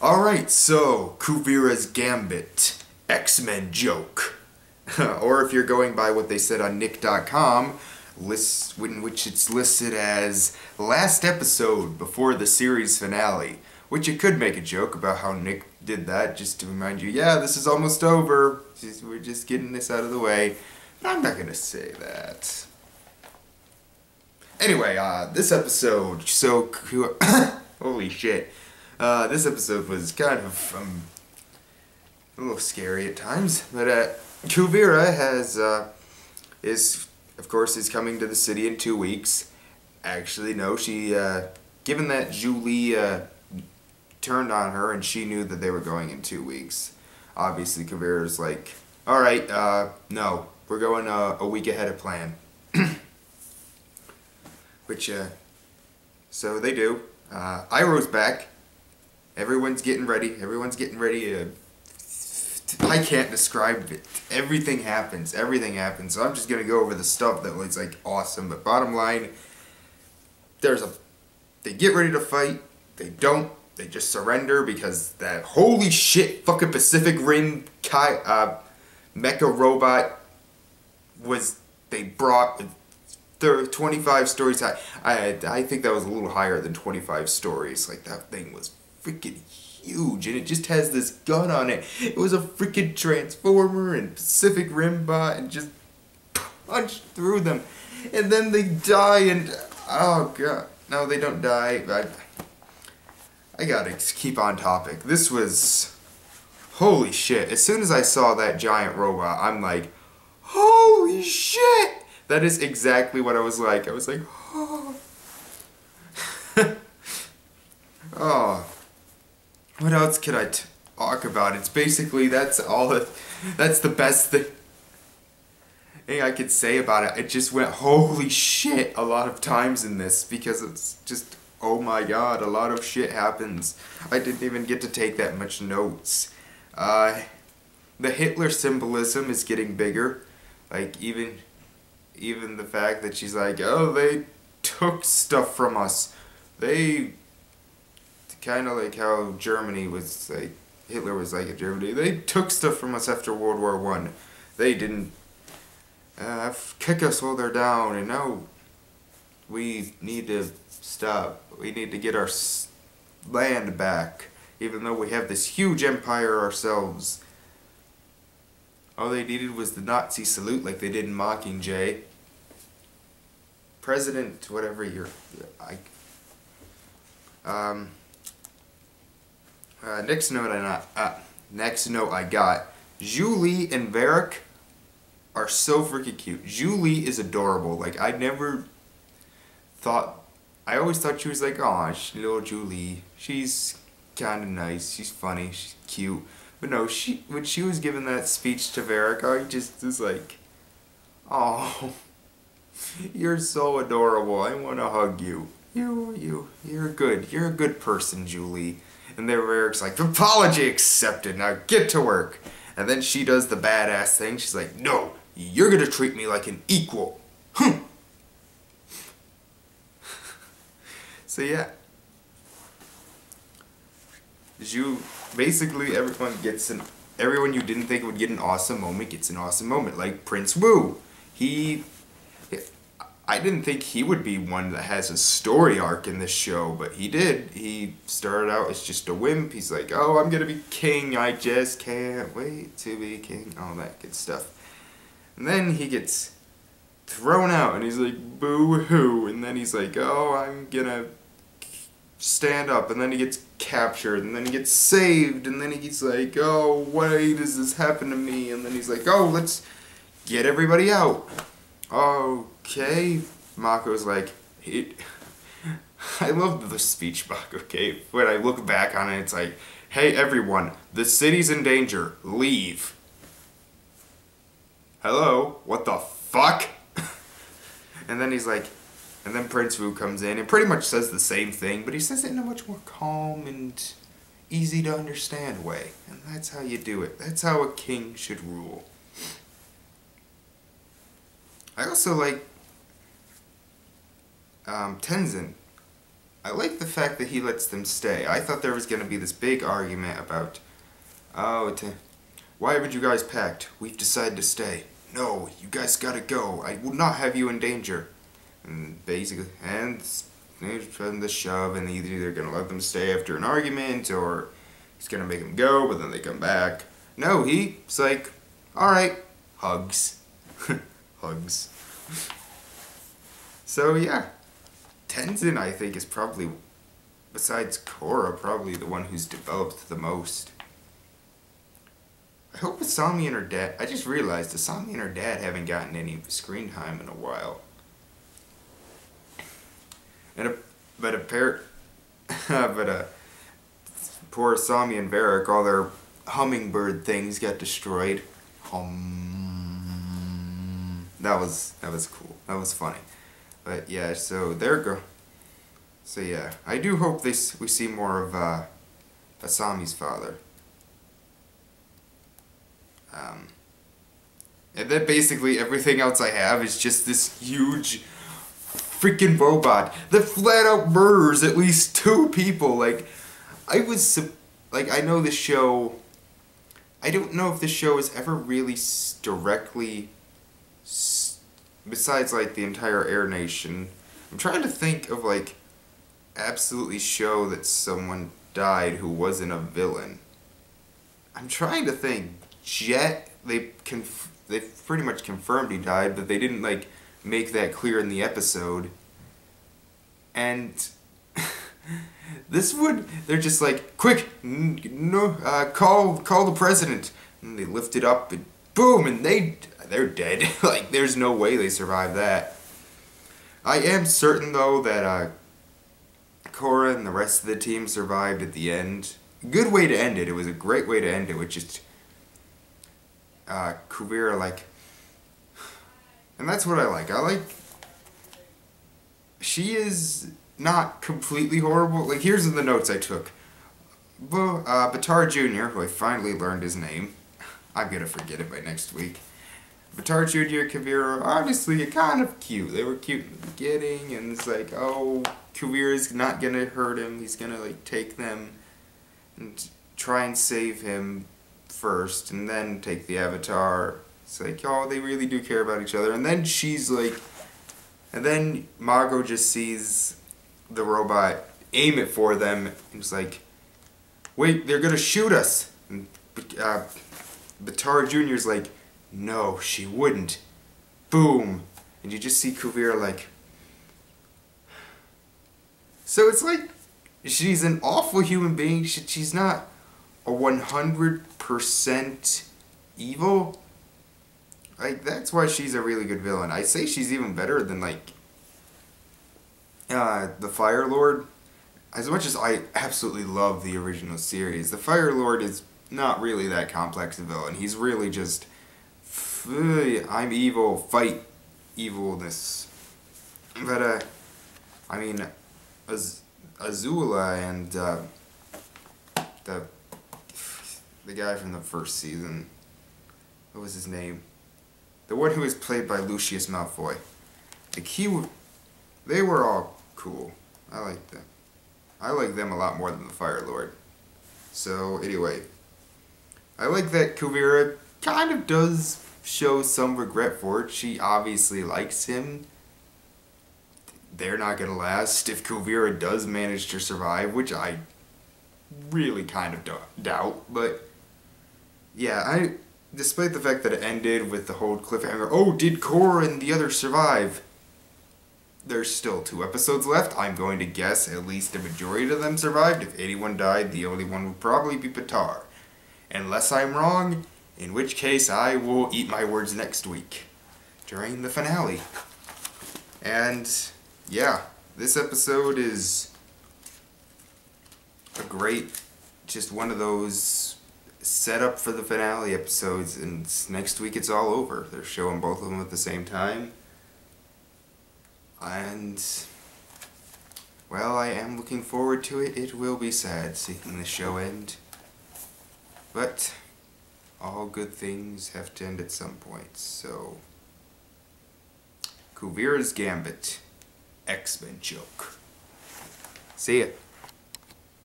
Alright, so Kuvira's Gambit, X-Men joke. Or if you're going by what they said on Nick.com, in which it's listed as last episode before the series finale. Which you could make a joke about how Nick did that, just to remind you, yeah, this is almost over. We're just getting this out of the way. But I'm not gonna say that. Anyway, this episode, holy shit. This episode was kind of a little scary at times, but Kuvira is coming to the city in 2 weeks. Actually, no, given that Julie turned on her and she knew that they were going in 2 weeks, obviously Kuvira's like, alright, no, we're going a week ahead of plan. Which, so they do. Iroh's back. Everyone's getting ready. I can't describe it. Everything happens. So I'm just gonna go over the stuff that was like awesome. But bottom line, they get ready to fight. They don't. They just surrender because that holy shit fucking Pacific Rim mecha robot they brought. 25 stories high. I think that was a little higher than 25 stories. Like, that thing was freaking huge, and it just has this gun on it. It was a freaking Transformer and Pacific Rim bot, and just punched through them. And then they die, and oh god. No, they don't die. I gotta keep on topic. This was, holy shit. As soon as I saw that giant robot, I'm like, holy shit! That is exactly what I was like. I was like, oh. Oh. What else could I talk about? It's basically, that's the best thing I could say about it. It just went, holy shit, a lot of times in this, because it's just, oh my god, a lot of shit happens. I didn't even get to take that much notes. The Hitler symbolism is getting bigger. Like, even the fact that she's like, oh, they took stuff from us. They, kind of like how Germany was like, Hitler was like in Germany. They took stuff from us after World War I. They didn't kick us while they're down, and now we need to stop. We need to get our land back, even though we have this huge empire ourselves. All they needed was the Nazi salute like they did in Mockingjay. President, whatever you're... next note I got. Julie and Varric are so freaking cute. Julie is adorable. Like, I always thought she was like, aw, little Julie. She's kind of nice. She's funny. She's cute. But no, when she was giving that speech to Varric, I just was like, oh, you're so adorable. I want to hug you. You're a good person, Julie. And then Varric's like, apology accepted. Now get to work. And then she does the badass thing. She's like, no, you're gonna treat me like an equal. So yeah. Basically, everyone you didn't think would get an awesome moment gets an awesome moment. Like Prince Wu. I didn't think he would be one that has a story arc in this show, but he did. He started out as just a wimp. He's like, oh, I'm gonna be king. I just can't wait to be king. All that good stuff. And then he gets thrown out, and he's like, boo-hoo. And then he's like, oh, I'm gonna stand up, and then he gets captured, and then he gets saved, and then he's like, oh, why does this happen to me? And then he's like, oh, let's get everybody out. Okay, Mako's like, I love the speech Mako gave. When I look back on it, it's like, hey everyone, the city's in danger, leave. Hello, what the fuck? And then he's like, and then Prince Wu comes in and pretty much says the same thing, but he says it in a much more calm and easy to understand way. And that's how you do it. That's how a king should rule. I also like Tenzin. I like the fact that he lets them stay. I thought there was going to be this big argument about, why haven't you guys packed? We've decided to stay. No, you guys gotta go. I will not have you in danger. And basically, and from the shove, and either they're gonna let them stay after an argument, or he's gonna make them go, but then they come back. No, he's like, alright, hugs. Hugs. So yeah, Tenzin, I think, is probably, besides Korra, probably the one who's developed the most. I hope Asami and her dad, I just realized Asami and her dad haven't gotten any screen time in a while. But poor Asami and Varric, all their hummingbird things got destroyed. That was cool. That was funny. But yeah, so there go. So yeah, I do hope we see more of Asami's father. And then basically everything else I have is just this huge freaking robot that flat out murders at least 2 people. Like, I know the show, I don't know if the show is ever really directly, besides like the entire Air Nation, I'm trying to think of like absolutely show that someone died who wasn't a villain. I'm trying to think. Jet, they pretty much confirmed he died, but they didn't like make that clear in the episode. And this one, they're just like, quick, no, call the president. And they lift it up, and boom, and they're dead. Like, there's no way they survived that. I am certain though that Korra and the rest of the team survived at the end. Good way to end it. It was a great way to end it, with just Kuvira, like, and that's what I like. She is not completely horrible. Like, here's the notes I took. Batar Jr., who I finally learned his name. I'm gonna forget it by next week. Batar Jr., Kuvira, obviously kind of cute. They were cute in the beginning, and it's like, oh, Kuvira's not gonna hurt him. He's gonna, like, take them and try and save him first, and then take the Avatar. It's like, oh, they really do care about each other. And then she's like, and then Mago just sees the robot aim it for them, and it's like, wait, they're gonna shoot us. And Batar Jr.'s like, no, she wouldn't. Boom. And you just see Kuvira like, so it's like, she's an awful human being. She's not a 100% evil. Like, that's why she's a really good villain. I say she's even better than, like, the Fire Lord. As much as I absolutely love the original series, the Fire Lord is not really that complex a villain. He's really just, I'm evil, fight evilness. But, I mean, Azula and the guy from the first season, what was his name? The one who was played by Lucius Malfoy. Like, they were all cool. I liked them. I like them a lot more than the Fire Lord. So anyway, I like that Kuvira kind of does show some regret for it. She obviously likes him. They're not gonna last if Kuvira does manage to survive, which I really kind of doubt. But yeah, despite the fact that it ended with the whole cliffhanger, oh, did Korra and the others survive? There's still 2 episodes left. I'm going to guess at least a majority of them survived. If anyone died, the only one would probably be Batar. Unless I'm wrong, in which case I will eat my words next week during the finale. And yeah, this episode is a great, just one of those set up for the finale episodes, and next week it's all over. They're showing both of them at the same time. And, well, I am looking forward to it. It will be sad seeing the show end. But all good things have to end at some point, so Kuvira's Gambit, X-Men joke. See ya.